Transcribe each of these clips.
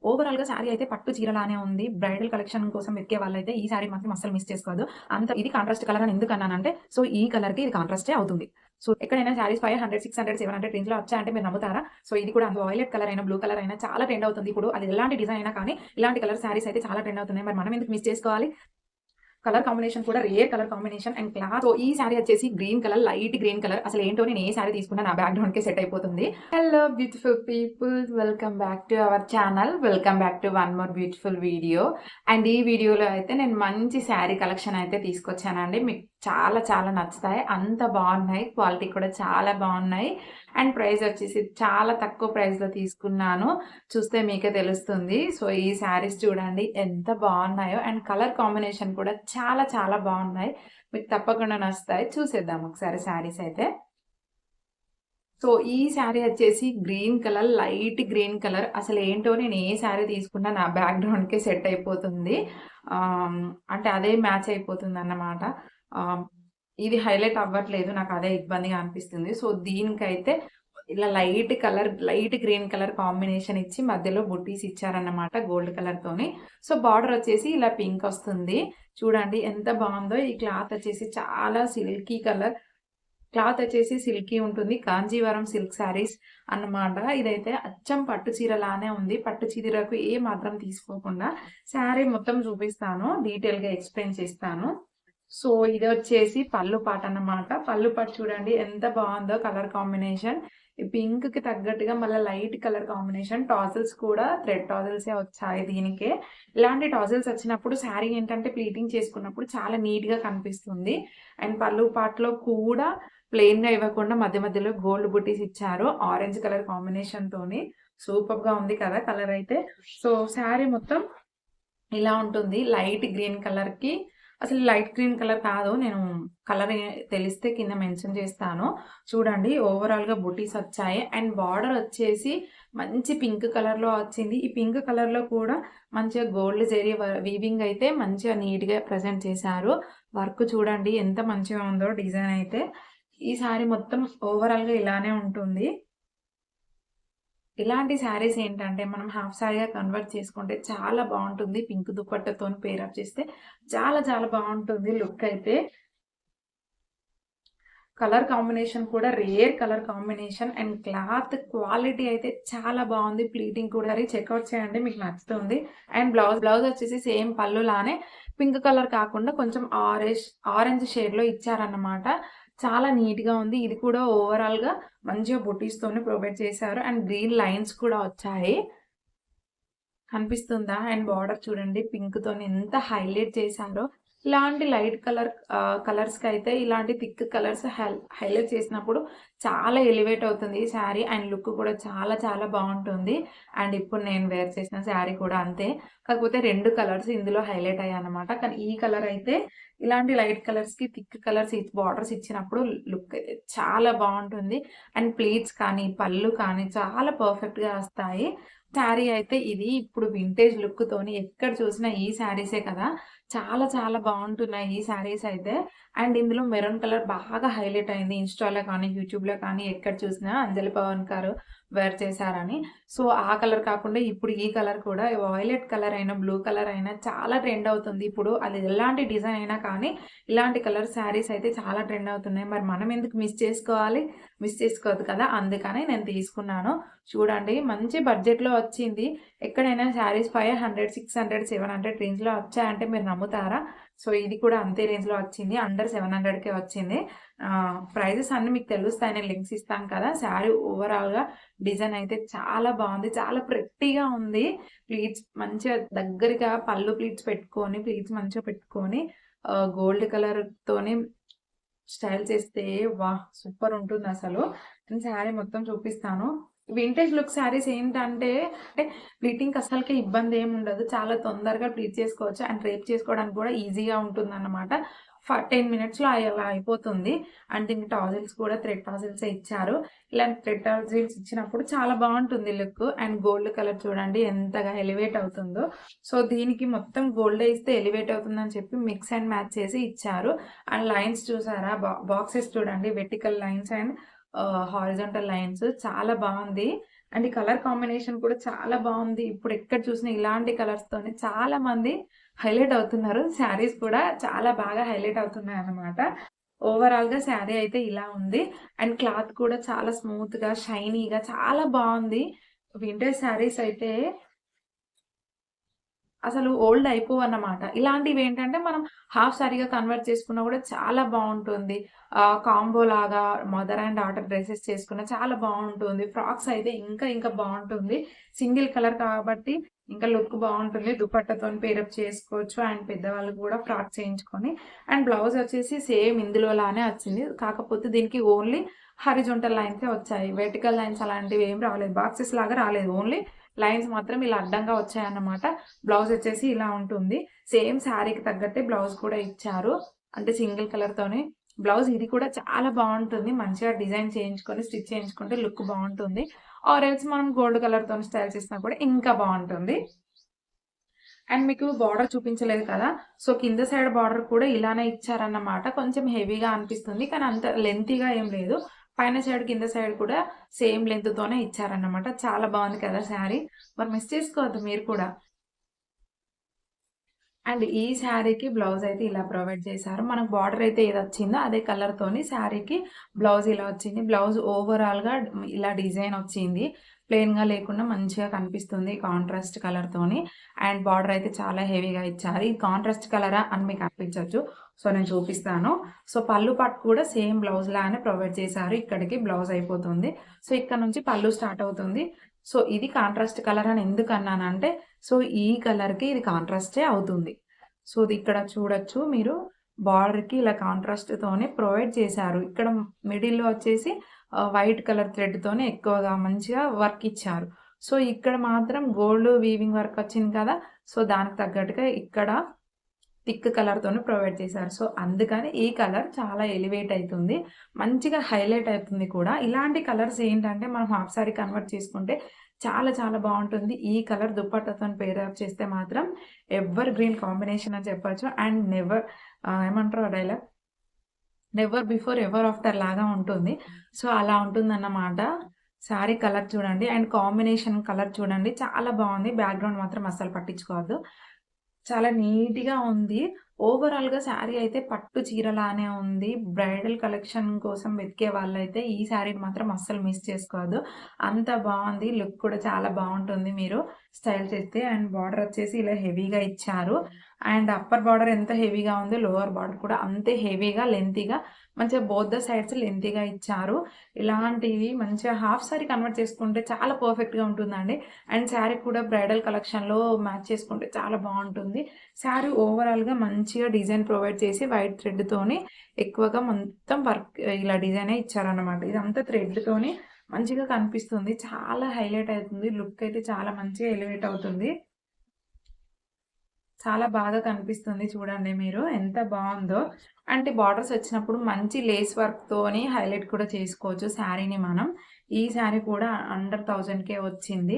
ఓవరాల్‌గా శారీ అయితే పట్టు చీరలానే ఉంది. బ్రైడల్ కలెక్షన్ కోసం వెతికే వాళ్ళైతే ఈ శారీ మాత్రం అస్సలు మిస్ చేసుకోవద్దు. ఇది కాంట్రాస్ట్ కలర్ అని ఎందుకన్నానంటే, ఈ కలర్‌కి ఇది కాంట్రాస్టే అవుతుంది. ఎక్కడైనా శారీస్ 500, 600, 700 రేంజ్‌లో వచ్చాయంటే మీరు నమ్ముతారా? ఇది కూడా వైలెట్ కలర్ అయినా, బ్లూ కలర్ అయినా చాలా ట్రెండ్ అవుతుంది. ఇప్పుడు అది ఎలాంటి డిజైన్ అయినా కానీ, ఇలాంటి కలర్ శారీస్ అయితే చాలా ట్రెండ్ అవుతున్నాయి. మరి మనం ఎందుకు మిస్ చేసుకోవాలి? కలర్ కాంబినేషన్ కూడా rare colour combination and cloth. ఈ సారీ వచ్చేసి green colour, light green colour. అసలు ఏంటో నేను ఏ సారీ తీసుకున్నా నా బ్యాక్‌గ్రౌండ్‌కే సెట్ అయిపోతుంది. Hello beautiful people, welcome back to our channel. Welcome back to one more beautiful video. And ఈ వీడియోలో అయితే నేను మంచి సారీ కలెక్షన్ అయితే తీసుకొచ్చానండి. మీకు చాలా చాలా నచ్చుతాయి. అంత బాగున్నాయి. క్వాలిటీ కూడా చాలా బాగున్నాయి. అండ్ ప్రైస్ వచ్చేసి చాలా తక్కువ ప్రైస్‌లో తీసుకున్నాను. చూస్తే మీకే తెలుస్తుంది. ఈ శారీస్ చూడండి ఎంత బాగున్నాయో. అండ్ కలర్ కాంబినేషన్ కూడా చాలా చాలా బాగున్నాయి. మీకు తప్పకుండా నచ్చుతాయి. చూసేద్దాం ఒకసారి శారీస్ అయితే. ఈ శారీ వచ్చేసి green colour, light green colour. అసలు ఏంటో నేను ఏ శారీ తీసుకున్నా నా బ్యాక్‌గ్రౌండ్‌కే సెట్ అయిపోతుంది. అంటే అదే మ్యాచ్ అయిపోతుందన్నమాట. ఆహ్, ఇది హైలైట్ అవ్వట్లేదు. నాకు అదే ఇబ్బందిగా అనిపిస్తుంది. దీనికైతే ఇలా లైట్ గ్రీన్ కలర్ కాంబినేషన్ ఇచ్చి మధ్యలో బుట్టీస్ ఇచ్చారన్నమాట గోల్డ్ కలర్‌తోని. బార్డర్ వచ్చేసి ఇలా పింక్ వస్తుంది. చూడండి ఎంత బావుందో. ఈ క్లాత్ వచ్చేసి చాలా సిల్కీ కలర్. క్లాత్ వచ్చేసి సిల్కీ ఉంటుంది. కాంజీవరం సిల్క్ శారీస్ అన్నమాట. ఇదైతే అచ్చం పట్టు చీరలానే ఉంది. పట్టు చీరకు ఏ మాత్రం తీసుకోకుండా శారీ మొత్తం చూపిస్తాను. డీటెయిల్‌గా ఎక్స్‌ప్లెయిన్ చేస్తాను. ఇదొచ్చేసి పళ్ళు పాటన్నమాట. పళ్ళు పాటు చూడండి ఎంత బావుందో కలర్ కాంబినేషన్. ఈ పింక్‌కి తగ్గట్టుగా మళ్ళా లైట్ కలర్ కాంబినేషన్. టాజిల్స్ కూడా థ్రెడ్ టాజిల్సే వచ్చాయి దీనికే. ఇలాంటి టాజిల్స్ వచ్చినప్పుడు శారీ ఏంటంటే ప్లీటింగ్ చేసుకున్నప్పుడు చాలా నీట్‌గా కనిపిస్తుంది. అండ్ పళ్ళు పాటలో కూడా ప్లెయిన్‌గా ఇవ్వకుండా మధ్య మధ్యలో గోల్డ్ బుట్టీస్ ఇచ్చారు. Orange colour కాంబినేషన్‌తోని. సూపర్బ్‌గా ఉంది కదా కలర్ అయితే. శారీ మొత్తం ఇలా ఉంటుంది. లైట్ గ్రీన్ కలర్‌కి అసలు లైట్ గ్రీన్ కలర్ కాదు. నేను కలర్ తెలిస్తే కింద మెన్షన్ చేస్తాను. చూడండి ఓవరాల్‌గా బుటీస్ వచ్చాయి. అండ్ బార్డర్ వచ్చేసి మంచి పింక్ కలర్‌లో వచ్చింది. ఈ పింక్ కలర్‌లో కూడా మంచిగా గోల్డ్ జరీ వీవింగ్ అయితే మంచిగా నీట్‌గా ప్రెజెంట్ చేశారు. వర్క్ చూడండి ఎంత మంచిగా ఉందో డిజైన్ అయితే. ఈ సారీ మొత్తం ఓవరాల్‌గా ఇలానే ఉంటుంది. ఇలాంటి శారీస్ ఏంటంటే మనం హాఫ్ శారీగా కన్వర్ట్ చేసుకుంటే చాలా బావుంటుంది. పింక్ దుపట్టాతోని పేరప్ చేస్తే చాలా చాలా బావుంటుంది లుక్ అయితే. కలర్ కాంబినేషన్ కూడా rare colour combination and cloth quality అయితే చాలా బావుంది. ప్లీటింగ్ కూడా చెక్‌ఔట్ చేయండి మీకు నచ్చుతుంది. అండ్ బ్లౌజ్ వచ్చేసి సేమ్ పళ్ళులానే పింక్ కలర్ కాకుండా కొంచెం ఆరెంజ్ షేడ్‌లో ఇచ్చారన్నమాట. చాలా నీట్‌గా ఉంది. ఇది కూడా ఓవరాల్‌గా మంచిగా బుటీస్‌తోని ప్రొవైడ్ చేశారు. అండ్ గ్రీన్ లైన్స్ కూడా వచ్చాయి. కనిపిస్తుందా? అండ్ బార్డర్ చూడండి పింక్‌తోని ఎంత హైలైట్ చేశారో. ఇలాంటి లైట్ కలర్స్‌కైతే ఇలాంటి థిక్ కలర్స్ హైలైట్ చేసినప్పుడు చాలా ఎలివేట్ అవుతుంది ఈ శారీ. అండ్ లుక్ కూడా చాలా చాలా బావుంటుంది. అండ్ ఇప్పుడు నేను వేర్ చేసిన శారీ కూడా అంతే. కాకపోతే 2 కలర్స్ ఇందులో హైలైట్ అయ్యాయన్నమాట. కానీ ఈ కలర్ అయితే ఇలాంటి లైట్ కలర్స్‌కి థిక్ కలర్స్ బార్డర్స్ ఇచ్చినప్పుడు లుక్ అయితే చాలా బావుంటుంది. అండ్ ప్లీట్స్ కానీ, పళ్ళు కానీ చాలా పర్ఫెక్ట్‌గా వస్తాయి. శారీ అయితే ఇది ఇప్పుడు వింటేజ్ లుక్‌తోని ఎక్కడ చూసినా ఈ శారీసే కదా! చాలా చాలా బావుంటున్నాయి ఈ శారీస్ అయితే. అండ్ ఇందులో మెరూన్ కలర్ బాగా హైలైట్ అయింది. ఇన్‌స్టాలో కానీ, యూట్యూబ్‌లో కానీ ఎక్కడ చూసినా అంజలి పవన్ గారు వేర్ చేశారని. ఆ కలర్ కాకుండా ఇప్పుడు ఈ కలర్ కూడా వయలెట్ కలర్ అయినా, బ్లూ కలర్ అయినా చాలా ట్రెండ్ అవుతుంది ఇప్పుడు. అది ఎలాంటి డిజైన్ అయినా కానీ ఇలాంటి కలర్ శారీస్ అయితే చాలా ట్రెండ్ అవుతున్నాయి. మరి మనం ఎందుకు మిస్ చేసుకోవాలి? మిస్ చేసుకోవద్దు కదా! అందుకని నేను తీసుకున్నాను. చూడండి మంచి బడ్జెట్‌లో వచ్చింది. ఎక్కడైనా శారీస్ 500, 600, 700 రేంజ్‌లో వచ్చాయంటే మీరు నమ్ముతారా? ఇది కూడా అంతే రేంజ్‌లో వచ్చింది. అండర్ 700కే వచ్చింది. ప్రైజెస్ అన్నీ మీకు తెలుస్తాయి. నేను లింక్స్ ఇస్తాను కదా! శారీ ఓవరాల్‌గా డిజైన్ అయితే చాలా బావుంది. చాలా ప్రెట్టీగా ఉంది. ప్లీట్స్ మంచిగా దగ్గరగా పళ్ళు ప్లీట్స్ మంచిగా పెట్టుకొని గోల్డ్ కలర్‌తోని స్టైల్ చేస్తే వాహ్! సూపర్ ఉంటుందసలు. నేను శారీ మొత్తం చూపిస్తాను. వింటేజ్ లుక్ శారీస్ ఏంటంటే, ప్లీటింగ్‌కి అస్సలకి ఇబ్బందేముండదు. చాలా తొందరగా ప్లీట్ చేసుకోవచ్చు. అండ్ డ్రేప్ చేసుకోవడానికి కూడా ఈజీగా ఉంటుందన్నమాట. 10 మినిట్స్‌లో అలా అయిపోతుంది. అండ్ దీనికి టాజిల్స్ కూడా థ్రెడ్ టాజిల్సే ఇచ్చారు. ఇలాంటి థ్రెడ్ టాజిల్స్ ఇచ్చినప్పుడు చాలా బావుంటుంది లుక్. అండ్ గోల్డ్ కలర్ చూడండి ఎంతగా ఎలివేట్ అవుతుందో. దీనికి మొత్తం గోల్డే ఇస్తే ఎలివేట్ అవుతుందని చెప్పి మిక్స్ అండ్ మ్యాచ్ చేసి ఇచ్చారు. అండ్ లైన్స్ చూసారా? బాక్సెస్ చూడండి vertical lines and horizontal lines చాలా బావుంది. అండ్ ఈ కలర్ కాంబినేషన్ కూడా చాలా బాగుంది. ఇప్పుడు ఎక్కడ చూసినా ఇలాంటి కలర్స్ తోనే చాలా మంది హైలైట్ అవుతున్నారు. శారీస్ కూడా చాలా బాగా హైలైట్ అవుతున్నాయి అన్నమాట. ఓవరాల్ గా శారీ అయితే ఇలా ఉంది. అండ్ క్లాత్ కూడా చాలా స్మూత్ గా షైనీగా చాలా బాగుంది. వింటేజ్ శారీస్ అయితే అసలు ఓల్డ్ అయిపోవన్నమాట. ఇలాంటివేంటంటే మనం హాఫ్ సారీగా కన్వర్ట్ చేసుకున్నా గూడా చాలా బావుంటుంది. కాంబో లాగా మదర్ అండ్ డాటర్ డ్రెసెస్ చేసుకున్న చాలా బావుంటుంది. ఫ్రాక్స్ అయితే ఇంకా ఇంకా బావుంటుంది. సింగిల్ కలర్ కాబట్టి ఇంకా లుక్ బావుంటుంది. దుపట్టాతోని పేరప్ చేసుకోవచ్చు. అండ్ పెద్దవాళ్ళు కూడా ఫ్రాక్ చేయించుకొని అండ్ బ్లౌజ్ వచ్చేసి సేమ్ ఇందులో లానే వచ్చింది. కాకపోతే దీనికి ఓన్లీ హారిజాంటల్ లైన్సే వచ్చాయి. వెర్టికల్ లైన్స్ అలాంటివి ఏం రాలేదు. బాక్సెస్ లాగా రాలేదు. ఓన్లీ లైన్స్ మాత్రం ఇలా అడ్డంగా వచ్చాయన్నమాట. బ్లౌజ్ వచ్చేసి ఇలా ఉంటుంది. సేమ్ శారీకి తగ్గట్టే బ్లౌజ్ కూడా ఇచ్చారు. అంటే సింగిల్ కలర్‌తోనే బ్లౌజ్ ఇది కూడా చాలా బావుంటుంది. మంచిగా డిజైన్ చేయించుకొని, స్టిచ్ చేయించుకుంటే లుక్ బావుంటుంది. ఆర్ ఎల్స్ మనం గోల్డ్ కలర్‌తోని స్టైల్ చేసినా కూడా ఇంకా బావుంటుంది. అండ్ మీకు బార్డర్ చూపించలేదు కదా! సో, కింద సైడ్ బార్డర్ కూడా ఇలానే ఇచ్చారన్నమాట. కొంచెం హెవీగా అనిపిస్తుంది. కానీ అంత లెంతీగా ఏం లేదు. పైన సైడ్, కింద సైడ్ కూడా సేమ్ లెంగ్త్‌తోనే ఇచ్చారన్నమాట. చాలా బావుంది కదా శారీ. మరి మిస్ చేసుకోవద్దు మీరు కూడా. అండ్ ఈ శారీకి బ్లౌజ్ అయితే ఇలా ప్రొవైడ్ చేశారు. మనకు బార్డర్ అయితే ఏదొచ్చిందో అదే కలర్‌తోని శారీకి బ్లౌజ్ ఇలా వచ్చింది. బ్లౌజ్ ఓవరాల్‌గా ఇలా డిజైన్ వచ్చింది. ప్లెయిన్‌గా లేకుండా మంచిగా కనిపిస్తుంది కాంట్రాస్ట్ కలర్‌తోని. అండ్ బార్డర్ అయితే చాలా హెవీగా ఇచ్చారు. ఇది కాంట్రాస్ట్ కలరా అని మీకు అనిపించొచ్చు. సో, నేను చూపిస్తాను. సో, పళ్ళు పట్టు కూడా సేమ్ బ్లౌజ్ లానే ప్రొవైడ్ చేశారు. ఇక్కడికి బ్లౌజ్ అయిపోతుంది. సో, ఇక్కడ నుంచి పళ్ళు స్టార్ట్ అవుతుంది. సో, ఇది కాంట్రాస్ట్ కలర్ అని ఎందుకన్నానంటే సో, ఈ కలర్‌కి ఇది కాంట్రాస్టే అవుతుంది. సో, ఇది ఇక్కడ చూడొచ్చు మీరు బార్డర్‌కి ఇలా కాంట్రాస్ట్‌తోనే ప్రొవైడ్ చేశారు. ఇక్కడ మిడిల్‌లో వచ్చేసి వైట్ కలర్ థ్రెడ్‌తోనే ఎక్కువగా మంచిగా వర్క్ ఇచ్చారు. సో, ఇక్కడ మాత్రం గోల్డ్ వీవింగ్ వర్క్ వచ్చింది కదా! సో, దానికి తగ్గట్టుగా ఇక్కడ థిక్ కలర్‌తోనే ప్రొవైడ్ చేశారు. సో, అందుకని ఈ కలర్ చాలా ఎలివేట్ అయితుంది. మంచిగా హైలైట్ అవుతుంది కూడా. ఇలాంటి కలర్స్ ఏంటంటే మనం హాఫ్ సారీ కన్వర్ట్ చేసుకుంటే చాలా చాలా బావుంటుంది. ఈ కలర్ దుపట్టాతోని పెయిర్ అప్ చేస్తే మాత్రం ఎవర్ గ్రీన్ కాంబినేషన్ అని చెప్పొచ్చు. అండ్ ఏమంటారు ఆ dialogue? Never before ever after లాగా ఉంటుంది. సో, అలా ఉంటుందన్నమాట. శారీ కలర్ చూడండి. అండ్ కాంబినేషన్ కలర్ చూడండి. చాలా బావుంది. బ్యాక్‌గ్రౌండ్ మాత్రం అస్సలు పట్టించుకోవద్దు. చాలా నీట్‌గా ఉంది. ఓవరాల్‌గా శారీ అయితే పట్టు చీరలానే ఉంది. బ్రైడల్ కలెక్షన్ కోసం వెతికే వాళ్ళైతే ఈ శారీని మాత్రం అస్సలు మిస్ చేసుకోవద్దు. అంత బావుంది. లుక్ కూడా చాలా బావుంటుంది మీరు స్టైల్ చేస్తే. అండ్ బార్డర్ వచ్చేసి ఇలా హెవీగా ఇచ్చారు. అండ్ అప్పర్ బార్డర్ ఎంత హెవీగా ఉందో లోవర్ బార్డర్ కూడా అంతే హెవీగా, లెంతీగా మంచిగా బోత్ ద సైడ్స్ లెంతీగా ఇచ్చారు. ఇలాంటివి మంచిగా హాఫ్ సారీ కన్వర్ట్ చేసుకుంటే చాలా పర్ఫెక్ట్‌గా ఉంటుందండి. అండ్ శారీ కూడా బ్రైడల్ కలెక్షన్‌లో మ్యాచ్ చేసుకుంటే చాలా బావుంటుంది. శారీ ఓవరాల్‌గా మంచిగా డిజైన్ ప్రొవైడ్ చేసి వైట్ థ్రెడ్‌తోని ఎక్కువగా మొత్తం వర్క్ ఇలా డిజైనే ఇచ్చారన్నమాట. ఇదంతా థ్రెడ్‌తోని మంచిగా కనిపిస్తుంది. చాలా హైలైట్ అవుతుంది. లుక్ అయితే చాలా మంచిగా ఎలివేట్ అవుతుంది. చాలా బాగా కనిపిస్తుంది చూడండి మీరు. ఎంత బావుందో. అంటే బార్డర్స్ వచ్చినప్పుడు మంచి లేస్ వర్క్‌తోని హైలైట్ కూడా చేసుకోవచ్చు శారీని మనం. ఈ శారీ కూడా అండర్ 1000కే వచ్చింది.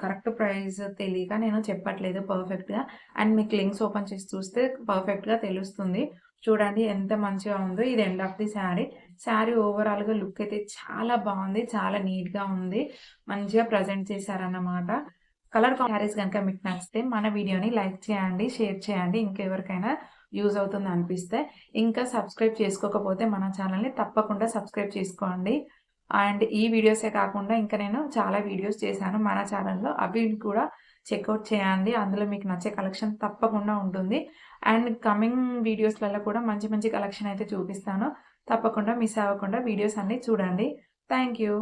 కరెక్ట్ ప్రైస్ తెలీక నేను చెప్పట్లేదు పర్ఫెక్ట్‌గా. అండ్ మీకు లింక్స్ ఓపెన్ చేసి చూస్తే పర్ఫెక్ట్‌గా తెలుస్తుంది. చూడండి ఎంత మంచిగా ఉందో. ఇది end of the sari. Sari ఓవరాల్‌గా లుక్ అయితే చాలా బావుంది. చాలా నీట్‌గా ఉంది. మంచిగా ప్రజెంట్ చేశారన్నమాట. కలర్ శారీస్ గనుక మీకు నచ్చితే మన వీడియోని లైక్ చేయండి, షేర్ చేయండి. ఇంకెవరికైనా యూజ్ అవుతుంది అనిపిస్తే. ఇంకా సబ్స్క్రైబ్ చేసుకోకపోతే మన ఛానల్‌ని తప్పకుండా సబ్స్క్రైబ్ చేసుకోండి. అండ్ ఈ వీడియోసే కాకుండా ఇంకా నేను చాలా వీడియోస్ చేశాను మన ఛానల్‌లో. అవి కూడా చెక్‌ఔట్ చేయండి. అందులో మీకు నచ్చే కలెక్షన్ తప్పకుండా ఉంటుంది. అండ్ కమింగ్ వీడియోస్‌లలో కూడా మంచి మంచి కలెక్షన్ అయితే చూపిస్తాను. తప్పకుండా మిస్ అవ్వకుండా వీడియోస్ అన్నీ చూడండి. Thank you.